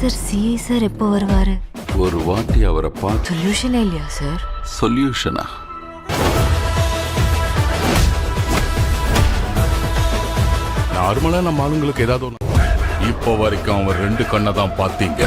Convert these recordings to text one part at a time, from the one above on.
Sir CA sir ಎಪ್ಪ வருவாரு? ஒரு வாட்டி அவரை பார்த்து சொல்யூஷனே இல்லையா சார்? சொல்யூஷனா? நார்மலா நம்ம ஆளுங்களுக்கு ஏதாவது ஒண்ணு. இப்போ வரைக்கும் அவர் 2 கண்ணை தான் பார்த்தீங்க.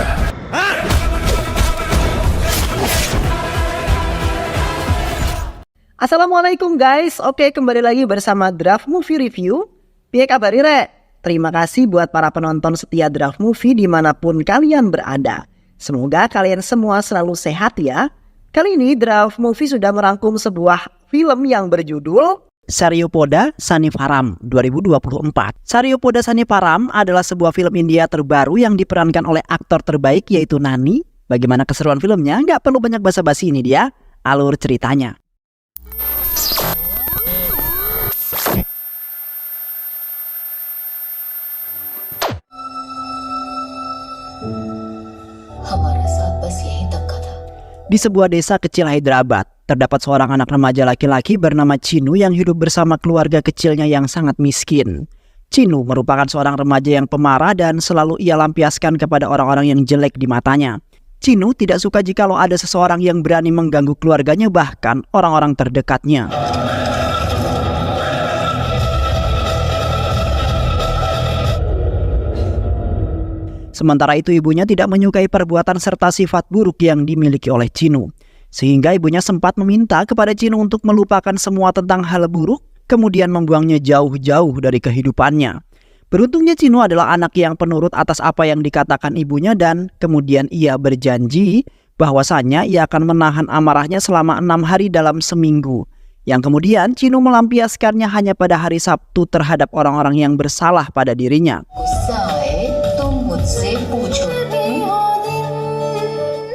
Assalamualaikum guys, oke kembali lagi bersama Draft Movie Review. Piye kabar Re? Terima kasih buat para penonton setia Draft Movie dimanapun kalian berada. Semoga kalian semua selalu sehat ya. Kali ini Draft Movie sudah merangkum sebuah film yang berjudul Saryopoda Saniparam 2024. Saryopoda Saniparam adalah sebuah film India terbaru yang diperankan oleh aktor terbaik yaitu Nani. Bagaimana keseruan filmnya? Nggak perlu banyak basa-basi, ini dia alur ceritanya. Di sebuah desa kecil Hyderabad, terdapat seorang anak remaja laki-laki bernama Chinu yang hidup bersama keluarga kecilnya yang sangat miskin. Chinu merupakan seorang remaja yang pemarah dan selalu ia lampiaskan kepada orang-orang yang jelek di matanya. Chinu tidak suka jikalau ada seseorang yang berani mengganggu keluarganya, bahkan orang-orang terdekatnya. Sementara itu ibunya tidak menyukai perbuatan serta sifat buruk yang dimiliki oleh Chinu. Sehingga ibunya sempat meminta kepada Chinu untuk melupakan semua tentang hal buruk, kemudian membuangnya jauh-jauh dari kehidupannya. Beruntungnya Chinu adalah anak yang penurut atas apa yang dikatakan ibunya dan kemudian ia berjanji bahwasanya ia akan menahan amarahnya selama 6 hari dalam seminggu. Yang kemudian Chinu melampiaskannya hanya pada hari Sabtu terhadap orang-orang yang bersalah pada dirinya.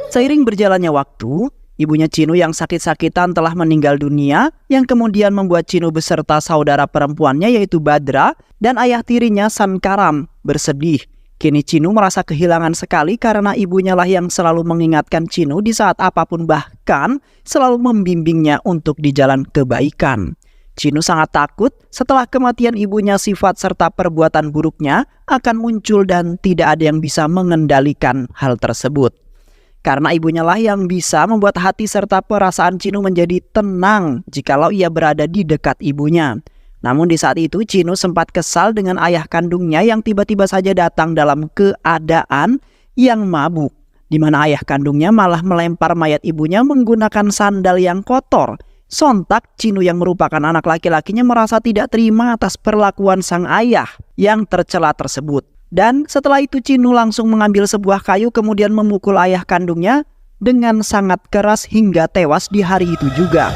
Seiring berjalannya waktu, ibunya Chinu yang sakit-sakitan telah meninggal dunia, yang kemudian membuat Chinu beserta saudara perempuannya yaitu Badra dan ayah tirinya Sankaram bersedih. Kini Chinu merasa kehilangan sekali karena ibunya lah yang selalu mengingatkan Chinu di saat apapun, bahkan selalu membimbingnya untuk di jalan kebaikan. Chinu sangat takut setelah kematian ibunya sifat serta perbuatan buruknya akan muncul dan tidak ada yang bisa mengendalikan hal tersebut. Karena ibunya lah yang bisa membuat hati serta perasaan Chinu menjadi tenang jikalau ia berada di dekat ibunya. Namun di saat itu Chinu sempat kesal dengan ayah kandungnya yang tiba-tiba saja datang dalam keadaan yang mabuk, di mana ayah kandungnya malah melempar mayat ibunya menggunakan sandal yang kotor. Sontak Chinu yang merupakan anak laki-lakinya merasa tidak terima atas perlakuan sang ayah yang tercela tersebut. Dan setelah itu Chinu langsung mengambil sebuah kayu kemudian memukul ayah kandungnya dengan sangat keras hingga tewas di hari itu juga.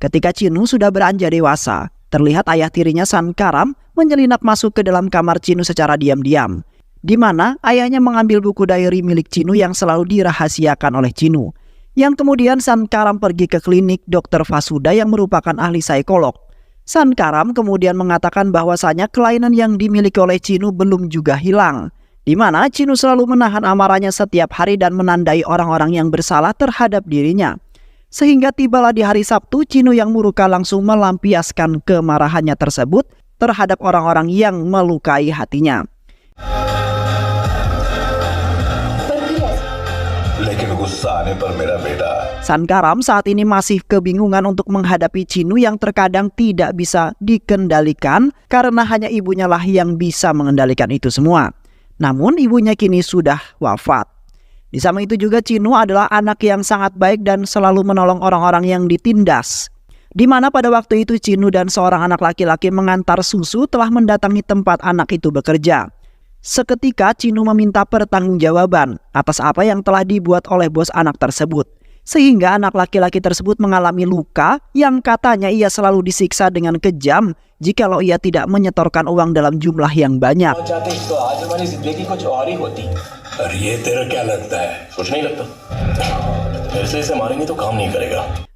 Ketika Chinu sudah beranjak dewasa, terlihat ayah tirinya Sankaram menyelinap masuk ke dalam kamar Chinu secara diam-diam, di mana ayahnya mengambil buku diary milik Chinu yang selalu dirahasiakan oleh Chinu. Yang kemudian Sankaram pergi ke klinik Dr. Vasuda yang merupakan ahli psikolog. Sankaram kemudian mengatakan bahwasanya kelainan yang dimiliki oleh Chinu belum juga hilang, di mana Chinu selalu menahan amarahnya setiap hari dan menandai orang-orang yang bersalah terhadap dirinya. Sehingga tibalah di hari Sabtu, Chinu yang murka langsung melampiaskan kemarahannya tersebut terhadap orang-orang yang melukai hatinya. Sankaram saat ini masih kebingungan untuk menghadapi Chinu yang terkadang tidak bisa dikendalikan karena hanya ibunya lah yang bisa mengendalikan itu semua. Namun ibunya kini sudah wafat. Di samping itu juga Chinu adalah anak yang sangat baik dan selalu menolong orang-orang yang ditindas. Di mana pada waktu itu Chinu dan seorang anak laki-laki mengantar susu telah mendatangi tempat anak itu bekerja. Seketika Chinu meminta pertanggungjawaban atas apa yang telah dibuat oleh bos anak tersebut. Sehingga anak laki-laki tersebut mengalami luka yang katanya ia selalu disiksa dengan kejam jikalau ia tidak menyetorkan uang dalam jumlah yang banyak.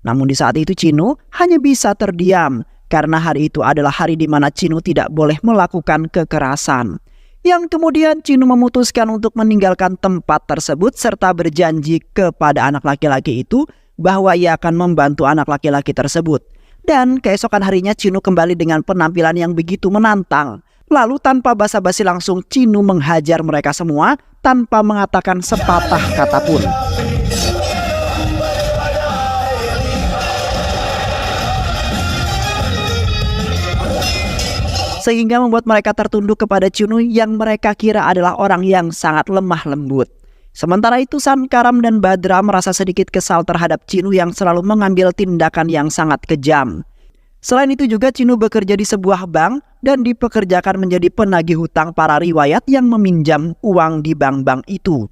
Namun di saat itu Chinu hanya bisa terdiam karena hari itu adalah hari di mana Chinu tidak boleh melakukan kekerasan. Yang kemudian Chinu memutuskan untuk meninggalkan tempat tersebut serta berjanji kepada anak laki-laki itu bahwa ia akan membantu anak laki-laki tersebut. Dan keesokan harinya Chinu kembali dengan penampilan yang begitu menantang. Lalu tanpa basa-basi langsung Cinu menghajar mereka semua tanpa mengatakan sepatah kata pun. Sehingga membuat mereka tertunduk kepada Cinu yang mereka kira adalah orang yang sangat lemah lembut. Sementara itu Sankaram dan Badra merasa sedikit kesal terhadap Cinu yang selalu mengambil tindakan yang sangat kejam. Selain itu juga Cinu bekerja di sebuah bank dan dipekerjakan menjadi penagih hutang para riwayat yang meminjam uang di bank-bank itu.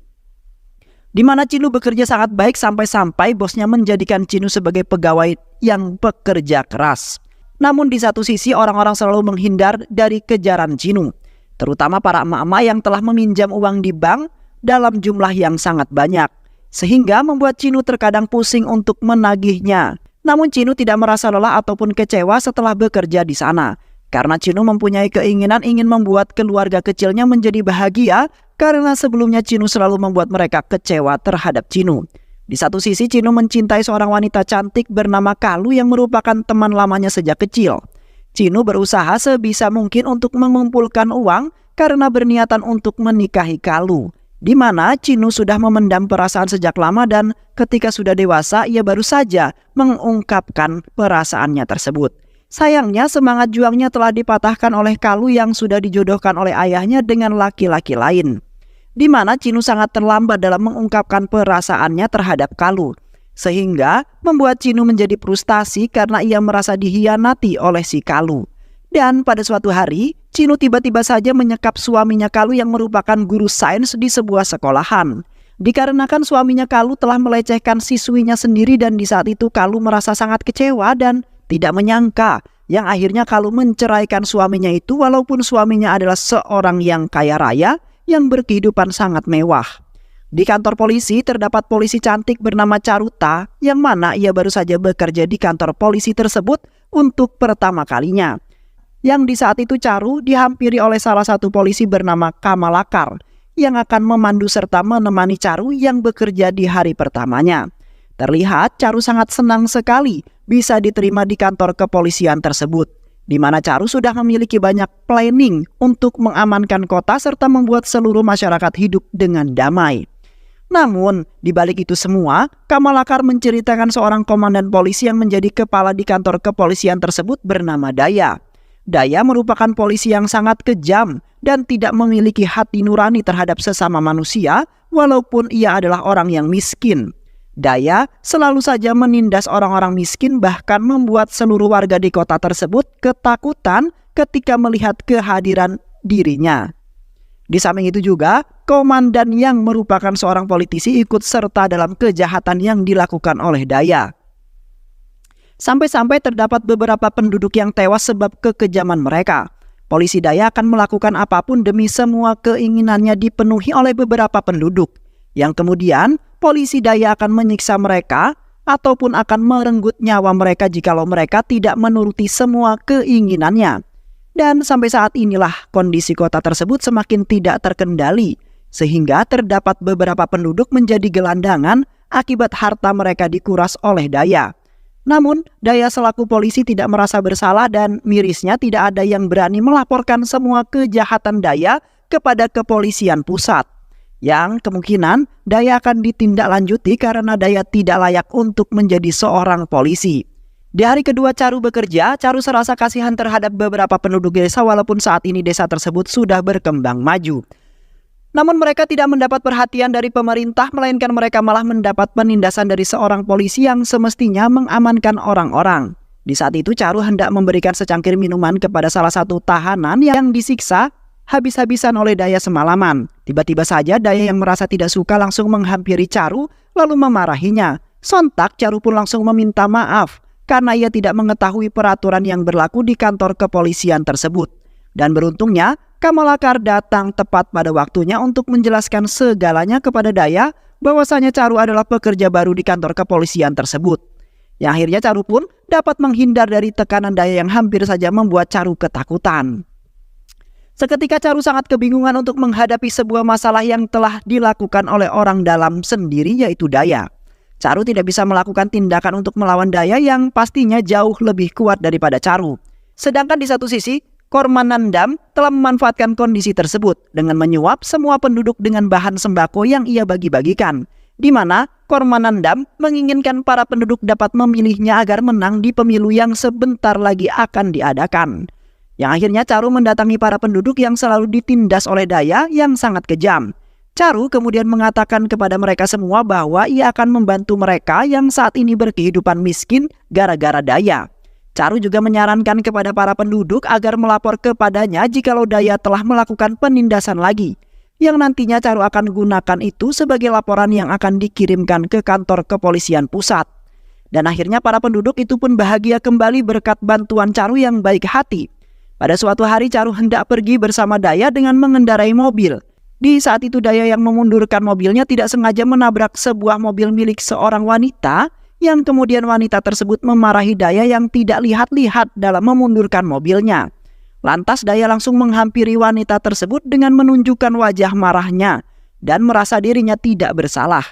Di mana Cinu bekerja sangat baik sampai-sampai bosnya menjadikan Cinu sebagai pegawai yang bekerja keras. Namun di satu sisi orang-orang selalu menghindar dari kejaran Cinu, terutama para emak-emak yang telah meminjam uang di bank dalam jumlah yang sangat banyak, sehingga membuat Cinu terkadang pusing untuk menagihnya. Namun Cinu tidak merasa lelah ataupun kecewa setelah bekerja di sana, karena Cinu mempunyai keinginan ingin membuat keluarga kecilnya menjadi bahagia, karena sebelumnya Cinu selalu membuat mereka kecewa terhadap Cinu. Di satu sisi Cinu mencintai seorang wanita cantik bernama Kalu yang merupakan teman lamanya sejak kecil. Cinu berusaha sebisa mungkin untuk mengumpulkan uang karena berniatan untuk menikahi Kalu, di mana Cinu sudah memendam perasaan sejak lama dan ketika sudah dewasa ia baru saja mengungkapkan perasaannya tersebut. Sayangnya semangat juangnya telah dipatahkan oleh Kalu yang sudah dijodohkan oleh ayahnya dengan laki-laki lain, di mana Cinu sangat terlambat dalam mengungkapkan perasaannya terhadap Kalu, sehingga membuat Cinu menjadi frustasi karena ia merasa dihianati oleh si Kalu. Dan pada suatu hari, Cinu tiba-tiba saja menyekap suaminya Kalu yang merupakan guru sains di sebuah sekolahan. Dikarenakan suaminya Kalu telah melecehkan siswinya sendiri dan di saat itu Kalu merasa sangat kecewa dan tidak menyangka yang akhirnya Kalu menceraikan suaminya itu walaupun suaminya adalah seorang yang kaya raya yang berkehidupan sangat mewah. Di kantor polisi terdapat polisi cantik bernama Caruta yang mana ia baru saja bekerja di kantor polisi tersebut untuk pertama kalinya. Yang di saat itu Caru dihampiri oleh salah satu polisi bernama Kamalakar yang akan memandu serta menemani Caru yang bekerja di hari pertamanya. Terlihat Caru sangat senang sekali bisa diterima di kantor kepolisian tersebut, di mana Caru sudah memiliki banyak planning untuk mengamankan kota serta membuat seluruh masyarakat hidup dengan damai. Namun, di balik itu semua, Kamalakar menceritakan seorang komandan polisi yang menjadi kepala di kantor kepolisian tersebut bernama Daya. Daya merupakan polisi yang sangat kejam dan tidak memiliki hati nurani terhadap sesama manusia walaupun ia adalah orang yang miskin. Daya selalu saja menindas orang-orang miskin bahkan membuat seluruh warga di kota tersebut ketakutan ketika melihat kehadiran dirinya. Di samping itu juga, komandan yang merupakan seorang politisi ikut serta dalam kejahatan yang dilakukan oleh Daya. Sampai-sampai terdapat beberapa penduduk yang tewas sebab kekejaman mereka. Polisi Daya akan melakukan apapun demi semua keinginannya dipenuhi oleh beberapa penduduk, yang kemudian polisi Daya akan menyiksa mereka ataupun akan merenggut nyawa mereka jikalau mereka tidak menuruti semua keinginannya. Dan sampai saat inilah kondisi kota tersebut semakin tidak terkendali, sehingga terdapat beberapa penduduk menjadi gelandangan akibat harta mereka dikuras oleh Daya. Namun, Daya selaku polisi tidak merasa bersalah dan mirisnya tidak ada yang berani melaporkan semua kejahatan Daya kepada kepolisian pusat, yang kemungkinan Daya akan ditindaklanjuti karena Daya tidak layak untuk menjadi seorang polisi. Di hari kedua Caru bekerja, Caru serasa kasihan terhadap beberapa penduduk desa walaupun saat ini desa tersebut sudah berkembang maju. Namun mereka tidak mendapat perhatian dari pemerintah, melainkan mereka malah mendapat penindasan dari seorang polisi yang semestinya mengamankan orang-orang. Di saat itu Caru hendak memberikan secangkir minuman kepada salah satu tahanan yang disiksa habis-habisan oleh Daya semalaman. Tiba-tiba saja Daya yang merasa tidak suka langsung menghampiri Caru lalu memarahinya. Sontak Caru pun langsung meminta maaf karena ia tidak mengetahui peraturan yang berlaku di kantor kepolisian tersebut. Dan beruntungnya Kamalakar datang tepat pada waktunya untuk menjelaskan segalanya kepada Daya bahwasanya Caru adalah pekerja baru di kantor kepolisian tersebut. Yang akhirnya Caru pun dapat menghindar dari tekanan Daya yang hampir saja membuat Caru ketakutan. Seketika Caru sangat kebingungan untuk menghadapi sebuah masalah yang telah dilakukan oleh orang dalam sendiri yaitu Daya. Caru tidak bisa melakukan tindakan untuk melawan Daya yang pastinya jauh lebih kuat daripada Caru. Sedangkan di satu sisi, Kormanandam telah memanfaatkan kondisi tersebut dengan menyuap semua penduduk dengan bahan sembako yang ia bagi-bagikan, di mana Kormanandam menginginkan para penduduk dapat memilihnya agar menang di pemilu yang sebentar lagi akan diadakan. Yang akhirnya Charu mendatangi para penduduk yang selalu ditindas oleh Daya yang sangat kejam. Charu kemudian mengatakan kepada mereka semua bahwa ia akan membantu mereka yang saat ini berkehidupan miskin gara-gara Daya. Charu juga menyarankan kepada para penduduk agar melapor kepadanya jikalau Daya telah melakukan penindasan lagi, yang nantinya Charu akan gunakan itu sebagai laporan yang akan dikirimkan ke kantor kepolisian pusat. Dan akhirnya para penduduk itu pun bahagia kembali berkat bantuan Charu yang baik hati. Pada suatu hari Charu hendak pergi bersama Daya dengan mengendarai mobil. Di saat itu Daya yang memundurkan mobilnya tidak sengaja menabrak sebuah mobil milik seorang wanita, yang kemudian wanita tersebut memarahi Daya yang tidak lihat-lihat dalam memundurkan mobilnya. Lantas Daya langsung menghampiri wanita tersebut dengan menunjukkan wajah marahnya dan merasa dirinya tidak bersalah.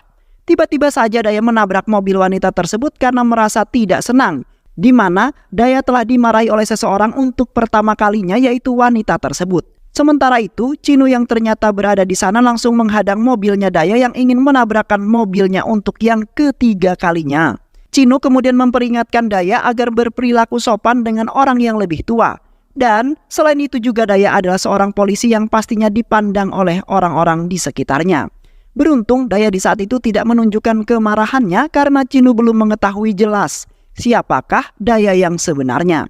Tiba-tiba saja Daya menabrak mobil wanita tersebut karena merasa tidak senang, di mana Daya telah dimarahi oleh seseorang untuk pertama kalinya, yaitu wanita tersebut. Sementara itu, Chinu yang ternyata berada di sana langsung menghadang mobilnya Daya yang ingin menabrakkan mobilnya untuk yang ketiga kalinya. Chinu kemudian memperingatkan Daya agar berperilaku sopan dengan orang yang lebih tua. Dan selain itu juga Daya adalah seorang polisi yang pastinya dipandang oleh orang-orang di sekitarnya. Beruntung Daya di saat itu tidak menunjukkan kemarahannya karena Chinu belum mengetahui jelas siapakah Daya yang sebenarnya.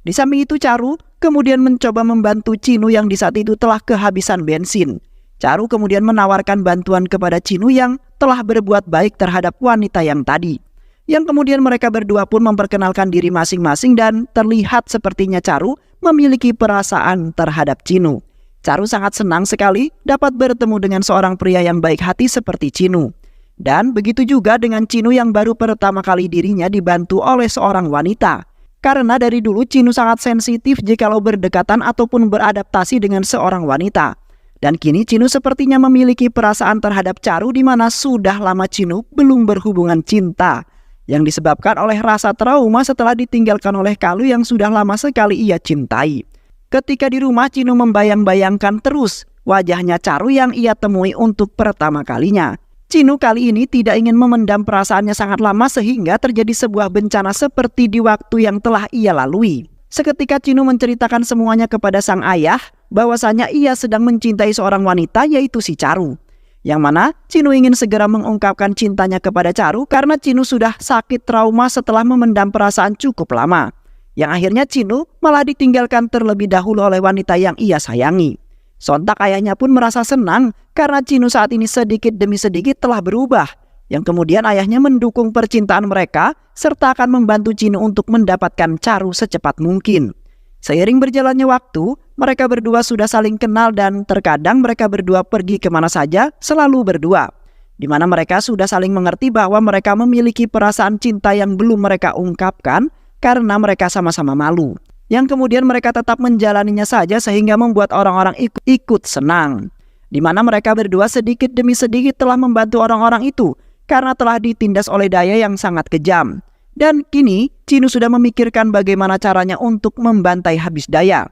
Di samping itu Charu kemudian mencoba membantu Chinu yang di saat itu telah kehabisan bensin. Charu kemudian menawarkan bantuan kepada Chinu yang telah berbuat baik terhadap wanita yang tadi. Yang kemudian mereka berdua pun memperkenalkan diri masing-masing dan terlihat sepertinya Charu memiliki perasaan terhadap Chinu. Charu sangat senang sekali dapat bertemu dengan seorang pria yang baik hati seperti Chinu. Dan begitu juga dengan Chinu yang baru pertama kali dirinya dibantu oleh seorang wanita. Karena dari dulu Chinu sangat sensitif jikalau berdekatan ataupun beradaptasi dengan seorang wanita. Dan kini Chinu sepertinya memiliki perasaan terhadap Charu di mana sudah lama Chinu belum berhubungan cinta, yang disebabkan oleh rasa trauma setelah ditinggalkan oleh Kalu yang sudah lama sekali ia cintai. Ketika di rumah Chinu membayang-bayangkan terus wajahnya Charu yang ia temui untuk pertama kalinya. Chinu kali ini tidak ingin memendam perasaannya sangat lama sehingga terjadi sebuah bencana seperti di waktu yang telah ia lalui. Seketika Chinu menceritakan semuanya kepada sang ayah bahwasanya ia sedang mencintai seorang wanita, yaitu si Charu. Yang mana Chinu ingin segera mengungkapkan cintanya kepada Charu karena Chinu sudah sakit trauma setelah memendam perasaan cukup lama. Yang akhirnya Chinu malah ditinggalkan terlebih dahulu oleh wanita yang ia sayangi. Sontak ayahnya pun merasa senang karena Chinu saat ini sedikit demi sedikit telah berubah. Yang kemudian ayahnya mendukung percintaan mereka serta akan membantu Chinu untuk mendapatkan Charu secepat mungkin. Seiring berjalannya waktu, mereka berdua sudah saling kenal dan terkadang mereka berdua pergi kemana saja selalu berdua. Di mana mereka sudah saling mengerti bahwa mereka memiliki perasaan cinta yang belum mereka ungkapkan karena mereka sama-sama malu. Yang kemudian mereka tetap menjalaninya saja sehingga membuat orang-orang ikut senang. Di mana mereka berdua sedikit demi sedikit telah membantu orang-orang itu karena telah ditindas oleh Daya yang sangat kejam. Dan kini Chinu sudah memikirkan bagaimana caranya untuk membantai habis Daya.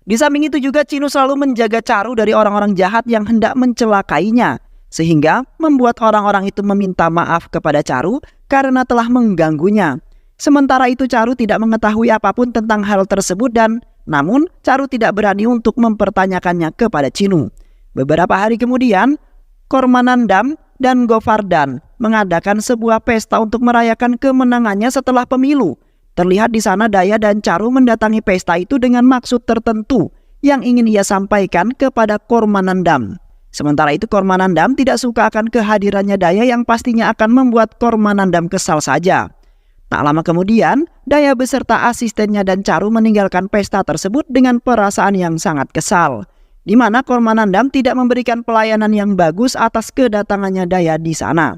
Di samping itu juga Chinu selalu menjaga Charu dari orang-orang jahat yang hendak mencelakainya, sehingga membuat orang-orang itu meminta maaf kepada Charu karena telah mengganggunya. Sementara itu Charu tidak mengetahui apapun tentang hal tersebut dan namun Charu tidak berani untuk mempertanyakannya kepada Chinu. Beberapa hari kemudian, Kormanandam dan Govardhan mengadakan sebuah pesta untuk merayakan kemenangannya setelah pemilu. Terlihat di sana Daya dan Charu mendatangi pesta itu dengan maksud tertentu yang ingin ia sampaikan kepada Kormanandam. Sementara itu Kormanandam tidak suka akan kehadirannya Daya yang pastinya akan membuat Kormanandam kesal saja. Tak lama kemudian, Daya beserta asistennya dan Charu meninggalkan pesta tersebut dengan perasaan yang sangat kesal, di mana Kormanandam tidak memberikan pelayanan yang bagus atas kedatangannya Daya di sana.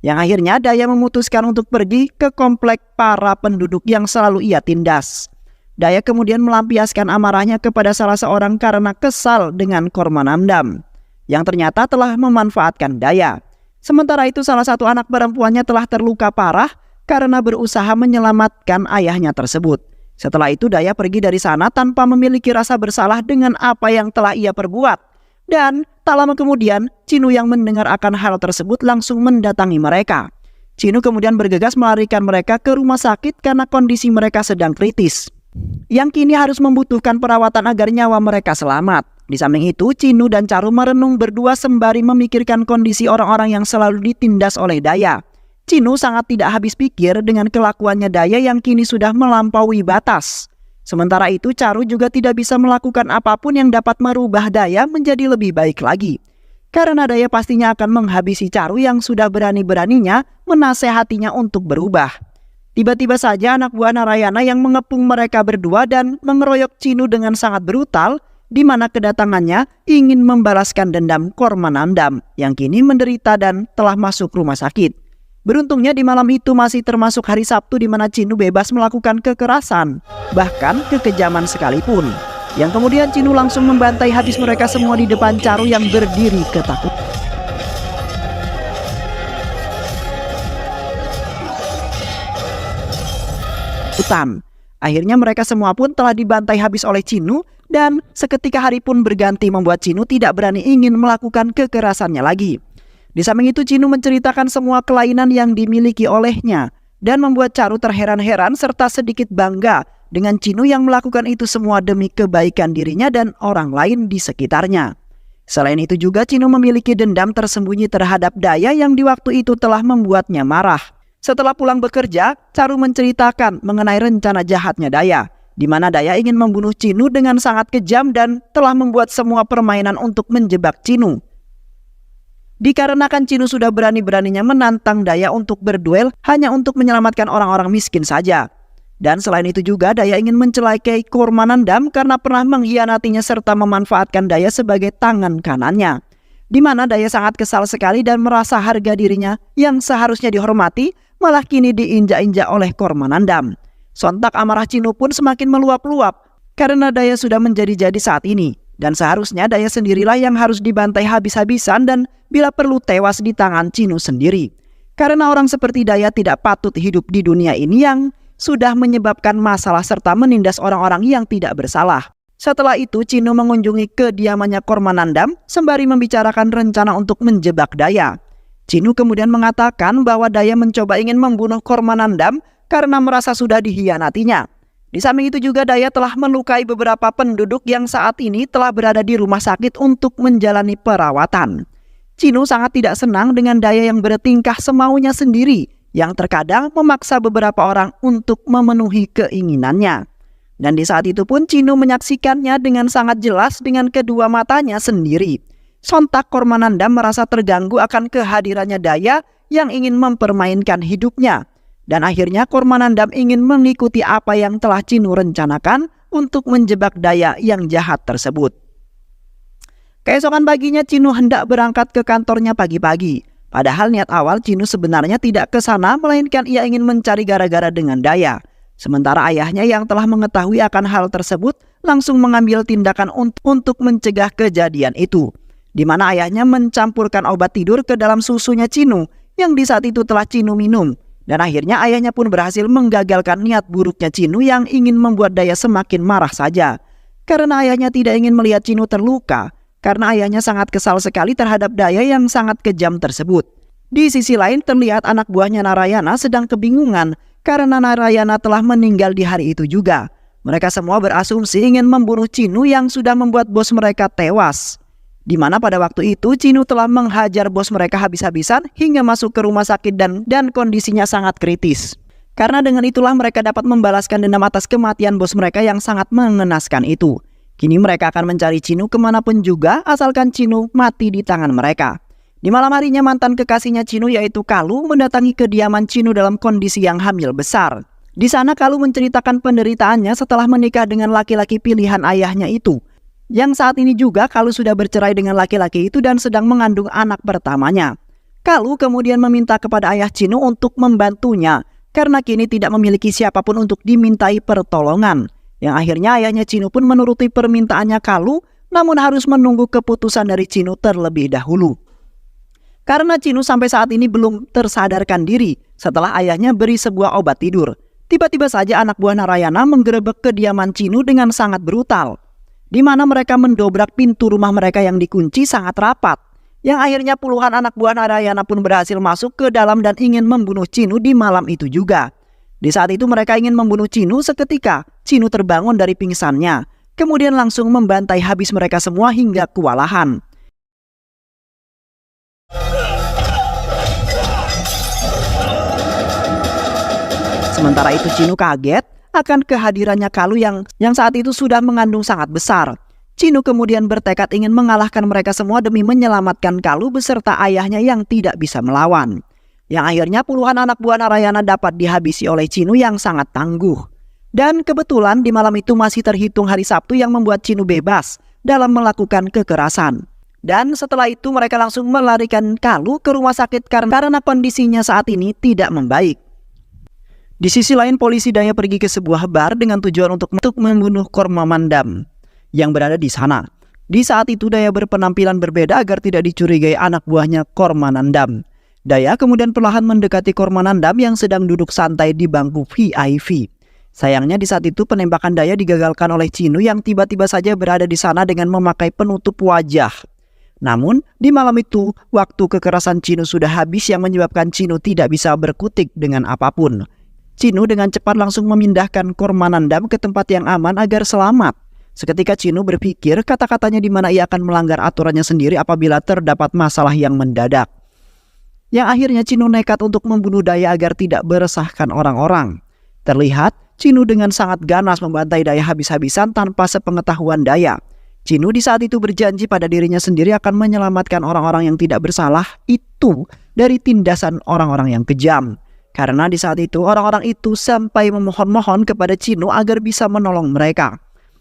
Yang akhirnya Daya memutuskan untuk pergi ke komplek para penduduk yang selalu ia tindas. Daya kemudian melampiaskan amarahnya kepada salah seorang karena kesal dengan Kormanandam, yang ternyata telah memanfaatkan Daya. Sementara itu salah satu anak perempuannya telah terluka parah karena berusaha menyelamatkan ayahnya tersebut. Setelah itu Daya pergi dari sana tanpa memiliki rasa bersalah dengan apa yang telah ia perbuat. Dan tak lama kemudian, Chinu yang mendengar akan hal tersebut langsung mendatangi mereka. Chinu kemudian bergegas melarikan mereka ke rumah sakit karena kondisi mereka sedang kritis, yang kini harus membutuhkan perawatan agar nyawa mereka selamat. Di samping itu, Chinu dan Charu merenung berdua sembari memikirkan kondisi orang-orang yang selalu ditindas oleh Daya. Chinu sangat tidak habis pikir dengan kelakuannya Daya yang kini sudah melampaui batas. Sementara itu, Charu juga tidak bisa melakukan apapun yang dapat merubah Daya menjadi lebih baik lagi. Karena Daya pastinya akan menghabisi Charu yang sudah berani-beraninya menasehatinya untuk berubah. Tiba-tiba saja anak buah Narayana yang mengepung mereka berdua dan mengeroyok Chinu dengan sangat brutal, di mana kedatangannya ingin membalaskan dendam Kormanandam yang kini menderita dan telah masuk rumah sakit. Beruntungnya di malam itu masih termasuk hari Sabtu di mana Chinu bebas melakukan kekerasan, bahkan kekejaman sekalipun. Yang kemudian Chinu langsung membantai habis mereka semua di depan Charu yang berdiri ketakutan. Akhirnya mereka semua pun telah dibantai habis oleh Chinu dan seketika hari pun berganti membuat Chinu tidak berani ingin melakukan kekerasannya lagi. Di samping itu Chinu menceritakan semua kelainan yang dimiliki olehnya dan membuat Charu terheran-heran serta sedikit bangga dengan Chinu yang melakukan itu semua demi kebaikan dirinya dan orang lain di sekitarnya. Selain itu juga Chinu memiliki dendam tersembunyi terhadap Daya yang di waktu itu telah membuatnya marah. Setelah pulang bekerja, Charu menceritakan mengenai rencana jahatnya Daya, di mana Daya ingin membunuh Chinu dengan sangat kejam dan telah membuat semua permainan untuk menjebak Chinu. Dikarenakan Chinu sudah berani-beraninya menantang Daya untuk berduel hanya untuk menyelamatkan orang-orang miskin saja. Dan selain itu juga Daya ingin mencelakai Kormanandam karena pernah mengkhianatinya serta memanfaatkan Daya sebagai tangan kanannya. Di mana Daya sangat kesal sekali dan merasa harga dirinya yang seharusnya dihormati malah kini diinjak-injak oleh Kormanandam. Sontak amarah Chinu pun semakin meluap-luap karena Daya sudah menjadi-jadi saat ini. Dan seharusnya Daya sendirilah yang harus dibantai habis-habisan dan bila perlu tewas di tangan Chinu sendiri. Karena orang seperti Daya tidak patut hidup di dunia ini yang sudah menyebabkan masalah serta menindas orang-orang yang tidak bersalah. Setelah itu Chinu mengunjungi kediamannya Kormanandam sembari membicarakan rencana untuk menjebak Daya. Chinu kemudian mengatakan bahwa Daya mencoba ingin membunuh Kormanandam karena merasa sudah dikhianatinya. Di samping itu juga Daya telah melukai beberapa penduduk yang saat ini telah berada di rumah sakit untuk menjalani perawatan. Chinu sangat tidak senang dengan Daya yang bertingkah semaunya sendiri, yang terkadang memaksa beberapa orang untuk memenuhi keinginannya. Dan di saat itu pun Chinu menyaksikannya dengan sangat jelas dengan kedua matanya sendiri. Sontak Kormanandam merasa terganggu akan kehadirannya Daya yang ingin mempermainkan hidupnya. Dan akhirnya Kormanandam ingin mengikuti apa yang telah Chinu rencanakan untuk menjebak Daya yang jahat tersebut. Keesokan paginya Chinu hendak berangkat ke kantornya pagi-pagi. Padahal niat awal Chinu sebenarnya tidak ke sana, melainkan ia ingin mencari gara-gara dengan Daya. Sementara ayahnya yang telah mengetahui akan hal tersebut langsung mengambil tindakan untuk mencegah kejadian itu. Di mana ayahnya mencampurkan obat tidur ke dalam susunya Chinu yang di saat itu telah Chinu minum. Dan akhirnya ayahnya pun berhasil menggagalkan niat buruknya Chinu yang ingin membuat Daya semakin marah saja. Karena ayahnya tidak ingin melihat Chinu terluka, karena ayahnya sangat kesal sekali terhadap Daya yang sangat kejam tersebut. Di sisi lain terlihat anak buahnya Narayana sedang kebingungan karena Narayana telah meninggal di hari itu juga. Mereka semua berasumsi ingin membunuh Chinu yang sudah membuat bos mereka tewas. Di mana pada waktu itu Chinu telah menghajar bos mereka habis-habisan hingga masuk ke rumah sakit dan kondisinya sangat kritis. Karena dengan itulah mereka dapat membalaskan dendam atas kematian bos mereka yang sangat mengenaskan itu. Kini mereka akan mencari Chinu kemanapun juga asalkan Chinu mati di tangan mereka. Di malam harinya mantan kekasihnya Chinu yaitu Kalu mendatangi kediaman Chinu dalam kondisi yang hamil besar. Di sana Kalu menceritakan penderitaannya setelah menikah dengan laki-laki pilihan ayahnya itu. Yang saat ini juga Kalu sudah bercerai dengan laki-laki itu dan sedang mengandung anak pertamanya. Kalu kemudian meminta kepada ayah Chinu untuk membantunya karena kini tidak memiliki siapapun untuk dimintai pertolongan. Yang akhirnya ayahnya Chinu pun menuruti permintaannya Kalu, namun harus menunggu keputusan dari Chinu terlebih dahulu. Karena Chinu sampai saat ini belum tersadarkan diri setelah ayahnya beri sebuah obat tidur. Tiba-tiba saja anak buah Narayana menggerebek kediaman Cinu dengan sangat brutal, di mana mereka mendobrak pintu rumah mereka yang dikunci sangat rapat, yang akhirnya puluhan anak buah Narayana pun berhasil masuk ke dalam dan ingin membunuh Cinu di malam itu juga. Di saat itu mereka ingin membunuh Cinu, seketika Cinu terbangun dari pingsannya, kemudian langsung membantai habis mereka semua hingga kewalahan. Sementara itu Cinu kaget akan kehadirannya Kalu yang saat itu sudah mengandung sangat besar. Cinu kemudian bertekad ingin mengalahkan mereka semua demi menyelamatkan Kalu beserta ayahnya yang tidak bisa melawan. Yang akhirnya puluhan anak buah Narayana dapat dihabisi oleh Cinu yang sangat tangguh. Dan kebetulan di malam itu masih terhitung hari Sabtu yang membuat Cinu bebas dalam melakukan kekerasan. Dan setelah itu mereka langsung melarikan Kalu ke rumah sakit karena kondisinya saat ini tidak membaik. Di sisi lain polisi Daya pergi ke sebuah bar dengan tujuan untuk membunuh Kormamandam yang berada di sana. Di saat itu Daya berpenampilan berbeda agar tidak dicurigai anak buahnya Kormanandam. Daya kemudian perlahan mendekati Kormanandam yang sedang duduk santai di bangku VIP. Sayangnya di saat itu penembakan Daya digagalkan oleh Cinu yang tiba-tiba saja berada di sana dengan memakai penutup wajah. Namun di malam itu waktu kekerasan Cinu sudah habis yang menyebabkan Cinu tidak bisa berkutik dengan apapun. Cinu dengan cepat langsung memindahkan Kormanandam ke tempat yang aman agar selamat. Seketika Cinu berpikir kata-katanya di mana ia akan melanggar aturannya sendiri apabila terdapat masalah yang mendadak. Yang akhirnya Cinu nekat untuk membunuh Daya agar tidak meresahkan orang-orang. Terlihat Cinu dengan sangat ganas membantai Daya habis-habisan tanpa sepengetahuan Daya. Cinu di saat itu berjanji pada dirinya sendiri akan menyelamatkan orang-orang yang tidak bersalah itu dari tindasan orang-orang yang kejam. Karena di saat itu orang-orang itu sampai memohon-mohon kepada Cinu agar bisa menolong mereka.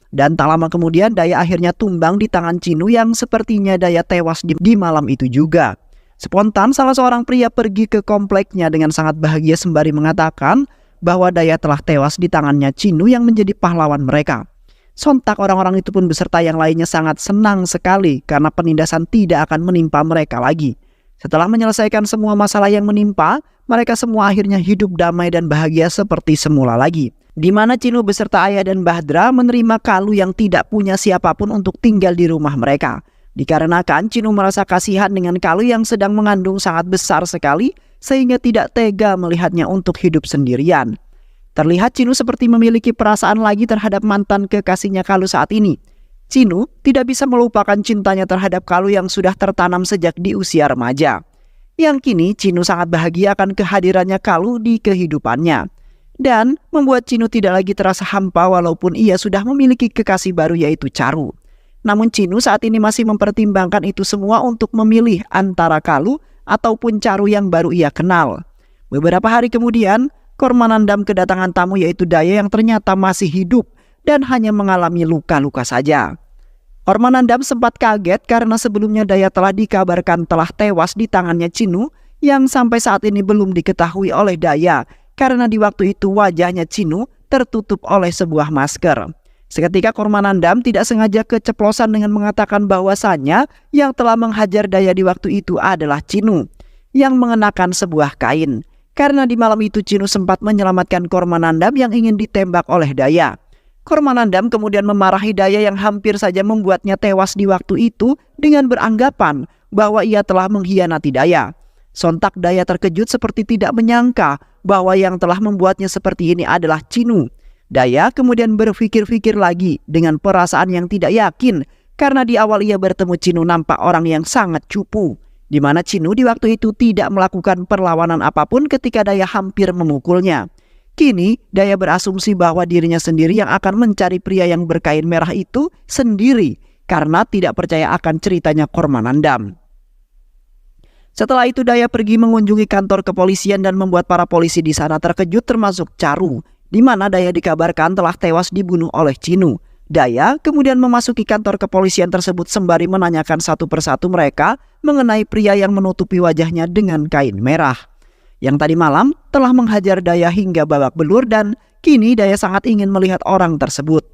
Dan tak lama kemudian Daya akhirnya tumbang di tangan Cinu yang sepertinya Daya tewas di malam itu juga. Spontan salah seorang pria pergi ke kompleknya dengan sangat bahagia sembari mengatakan bahwa Daya telah tewas di tangannya Cinu yang menjadi pahlawan mereka. Sontak orang-orang itu pun beserta yang lainnya sangat senang sekali karena penindasan tidak akan menimpa mereka lagi. Setelah menyelesaikan semua masalah yang menimpa, mereka semua akhirnya hidup damai dan bahagia seperti semula lagi. Di mana Cinu beserta ayah dan Bahdra menerima Kalu yang tidak punya siapapun untuk tinggal di rumah mereka. Dikarenakan Cinu merasa kasihan dengan Kalu yang sedang mengandung sangat besar sekali sehingga tidak tega melihatnya untuk hidup sendirian. Terlihat Cinu seperti memiliki perasaan lagi terhadap mantan kekasihnya Kalu saat ini. Cinu tidak bisa melupakan cintanya terhadap Kalu yang sudah tertanam sejak di usia remaja. Yang kini Cinu sangat bahagia akan kehadirannya Kalu di kehidupannya. Dan membuat Cinu tidak lagi terasa hampa walaupun ia sudah memiliki kekasih baru yaitu Caru. Namun Cinu saat ini masih mempertimbangkan itu semua untuk memilih antara Kalu ataupun Caru yang baru ia kenal. Beberapa hari kemudian, Kormanandam kedatangan tamu yaitu Daya yang ternyata masih hidup dan hanya mengalami luka-luka saja. Kormanandam sempat kaget karena sebelumnya Daya telah dikabarkan telah tewas di tangannya Cinu yang sampai saat ini belum diketahui oleh Daya karena di waktu itu wajahnya Cinu tertutup oleh sebuah masker. Seketika Kormanandam tidak sengaja keceplosan dengan mengatakan bahwasannya yang telah menghajar Daya di waktu itu adalah Cinu yang mengenakan sebuah kain. Karena di malam itu Cinu sempat menyelamatkan Kormanandam yang ingin ditembak oleh Daya. Kormanandam kemudian memarahi Daya yang hampir saja membuatnya tewas di waktu itu dengan beranggapan bahwa ia telah mengkhianati Daya. Sontak Daya terkejut seperti tidak menyangka bahwa yang telah membuatnya seperti ini adalah Cinu. Daya kemudian berpikir-pikir lagi dengan perasaan yang tidak yakin karena di awal ia bertemu Cinu nampak orang yang sangat cupu, di mana Cinu di waktu itu tidak melakukan perlawanan apapun ketika Daya hampir memukulnya. Kini Daya berasumsi bahwa dirinya sendiri yang akan mencari pria yang berkain merah itu sendiri karena tidak percaya akan ceritanya Kormanandam. Setelah itu Daya pergi mengunjungi kantor kepolisian dan membuat para polisi di sana terkejut termasuk Caru, di mana Daya dikabarkan telah tewas dibunuh oleh Cinu. Daya kemudian memasuki kantor kepolisian tersebut sembari menanyakan satu persatu mereka mengenai pria yang menutupi wajahnya dengan kain merah, yang tadi malam telah menghajar Daya hingga babak belur dan kini Daya sangat ingin melihat orang tersebut.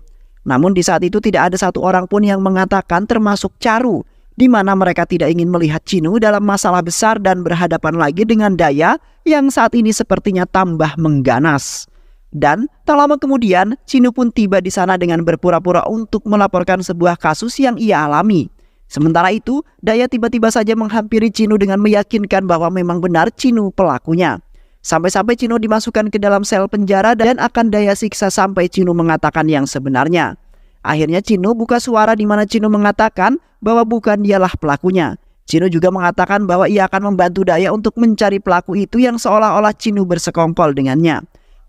Namun di saat itu tidak ada satu orang pun yang mengatakan termasuk Caru, di mana mereka tidak ingin melihat Cinu dalam masalah besar dan berhadapan lagi dengan Daya yang saat ini sepertinya tambah mengganas. Dan tak lama kemudian, Cinu pun tiba di sana dengan berpura-pura untuk melaporkan sebuah kasus yang ia alami. Sementara itu, Daya tiba-tiba saja menghampiri Cinu dengan meyakinkan bahwa memang benar Cinu pelakunya. Sampai-sampai Cinu dimasukkan ke dalam sel penjara dan akan Daya siksa sampai Cinu mengatakan yang sebenarnya. Akhirnya Cinu buka suara di mana Cinu mengatakan bahwa bukan dialah pelakunya. Cinu juga mengatakan bahwa ia akan membantu Daya untuk mencari pelaku itu yang seolah-olah Cinu bersekongkol dengannya.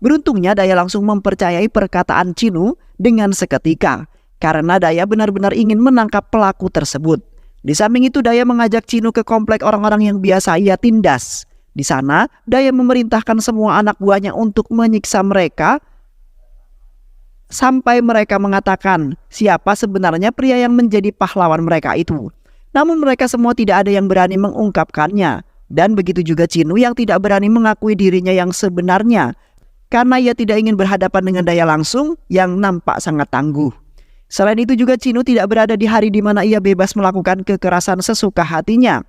Beruntungnya Daya langsung mempercayai perkataan Cinu dengan seketika, karena Daya benar-benar ingin menangkap pelaku tersebut. Di samping itu Daya mengajak Cinu ke komplek orang-orang yang biasa ia tindas. Di sana Daya memerintahkan semua anak buahnya untuk menyiksa mereka sampai mereka mengatakan siapa sebenarnya pria yang menjadi pahlawan mereka itu. Namun mereka semua tidak ada yang berani mengungkapkannya. Dan begitu juga Cinu yang tidak berani mengakui dirinya yang sebenarnya, karena ia tidak ingin berhadapan dengan Daya langsung yang nampak sangat tangguh. Selain itu juga Cinu tidak berada di hari di mana ia bebas melakukan kekerasan sesuka hatinya.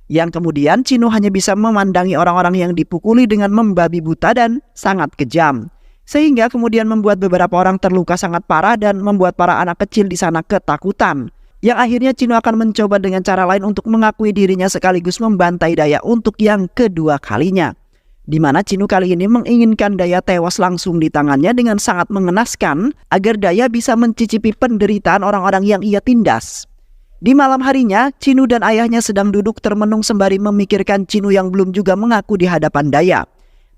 Yang kemudian Cinu hanya bisa memandangi orang-orang yang dipukuli dengan membabi buta dan sangat kejam. Sehingga kemudian membuat beberapa orang terluka sangat parah dan membuat para anak kecil di sana ketakutan. Yang akhirnya Cinu akan mencoba dengan cara lain untuk mengakui dirinya sekaligus membantai Daya untuk yang kedua kalinya. Di mana Cinu kali ini menginginkan Daya tewas langsung di tangannya dengan sangat mengenaskan agar Daya bisa mencicipi penderitaan orang-orang yang ia tindas. Di malam harinya, Cinu dan ayahnya sedang duduk termenung sembari memikirkan Cinu yang belum juga mengaku di hadapan Daya.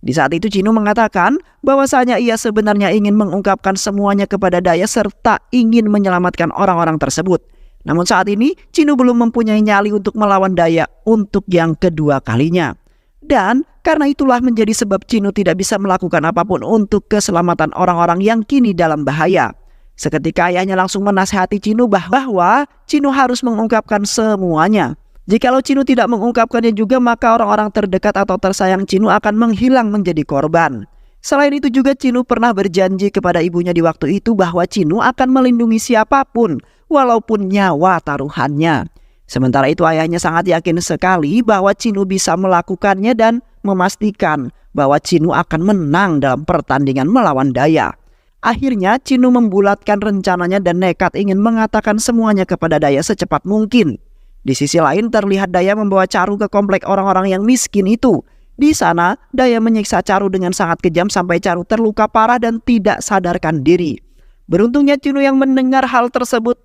Di saat itu Cinu mengatakan bahwasanya ia sebenarnya ingin mengungkapkan semuanya kepada Daya serta ingin menyelamatkan orang-orang tersebut. Namun saat ini Cinu belum mempunyai nyali untuk melawan Daya untuk yang kedua kalinya. Dan karena itulah menjadi sebab Cinu tidak bisa melakukan apapun untuk keselamatan orang-orang yang kini dalam bahaya. Seketika ayahnya langsung menasihati Cinu bahwa Cinu harus mengungkapkan semuanya. Jikalau Cinu tidak mengungkapkannya juga, maka orang-orang terdekat atau tersayang Cinu akan menghilang menjadi korban. Selain itu juga Cinu pernah berjanji kepada ibunya di waktu itu bahwa Cinu akan melindungi siapapun walaupun nyawa taruhannya. Sementara itu ayahnya sangat yakin sekali bahwa Cinu bisa melakukannya dan memastikan bahwa Cinu akan menang dalam pertandingan melawan Daya. Akhirnya Cinu membulatkan rencananya dan nekat ingin mengatakan semuanya kepada Daya secepat mungkin. Di sisi lain terlihat Daya membawa Caru ke komplek orang-orang yang miskin itu. Di sana Daya menyiksa Caru dengan sangat kejam sampai Caru terluka parah dan tidak sadarkan diri. Beruntungnya Cinu yang mendengar hal tersebut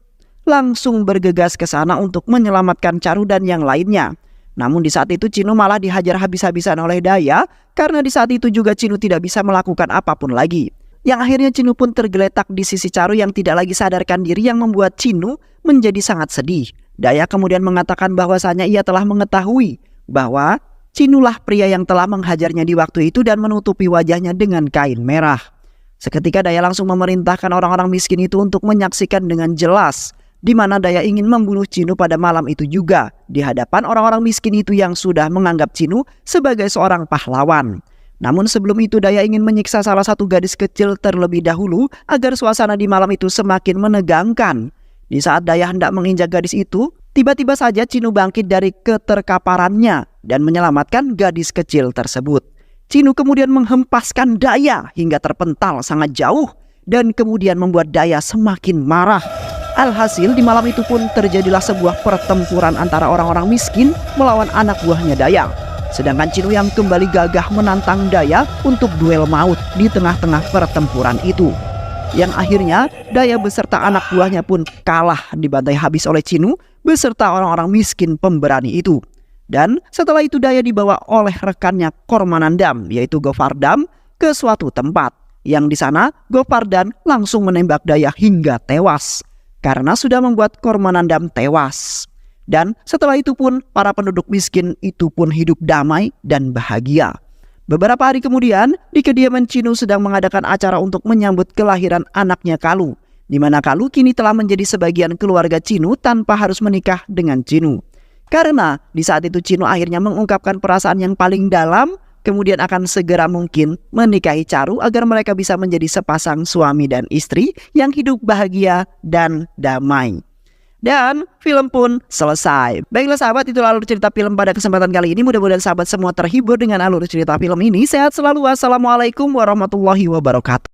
langsung bergegas ke sana untuk menyelamatkan Caru dan yang lainnya. Namun di saat itu Cinu malah dihajar habis-habisan oleh Daya karena di saat itu juga Cinu tidak bisa melakukan apapun lagi. Yang akhirnya Cinu pun tergeletak di sisi Caru yang tidak lagi sadarkan diri yang membuat Cinu menjadi sangat sedih. Daya kemudian mengatakan bahwasanya ia telah mengetahui bahwa Cinulah pria yang telah menghajarnya di waktu itu dan menutupi wajahnya dengan kain merah. Seketika Daya langsung memerintahkan orang-orang miskin itu untuk menyaksikan dengan jelas di mana Daya ingin membunuh Cinu pada malam itu juga di hadapan orang-orang miskin itu yang sudah menganggap Cinu sebagai seorang pahlawan. Namun sebelum itu Daya ingin menyiksa salah satu gadis kecil terlebih dahulu agar suasana di malam itu semakin menegangkan. Di saat Daya hendak menginjak gadis itu, tiba-tiba saja Cinu bangkit dari keterkaparannya dan menyelamatkan gadis kecil tersebut. Cinu kemudian menghempaskan Daya hingga terpental sangat jauh dan kemudian membuat Daya semakin marah. Alhasil di malam itu pun terjadilah sebuah pertempuran antara orang-orang miskin melawan anak buahnya Daya. Sedangkan Cinu yang kembali gagah menantang Daya untuk duel maut di tengah-tengah pertempuran itu. Yang akhirnya Daya beserta anak buahnya pun kalah dibantai habis oleh Cinu beserta orang-orang miskin pemberani itu. Dan setelah itu Daya dibawa oleh rekannya Kormanandam yaitu Govardhan ke suatu tempat. Yang di sana Govardhan langsung menembak Daya hingga tewas karena sudah membuat Kormanandam tewas. Dan setelah itu pun para penduduk miskin itu pun hidup damai dan bahagia. Beberapa hari kemudian di kediaman Cinu sedang mengadakan acara untuk menyambut kelahiran anaknya Kalu, di mana Kalu kini telah menjadi sebagian keluarga Cinu tanpa harus menikah dengan Cinu. Karena di saat itu Cinu akhirnya mengungkapkan perasaan yang paling dalam, kemudian akan segera mungkin menikahi Caru agar mereka bisa menjadi sepasang suami dan istri yang hidup bahagia dan damai. Dan film pun selesai. Baiklah sahabat, itulah alur cerita film pada kesempatan kali ini. Mudah-mudahan sahabat semua terhibur dengan alur cerita film ini. Sehat selalu. Wassalamualaikum warahmatullahi wabarakatuh.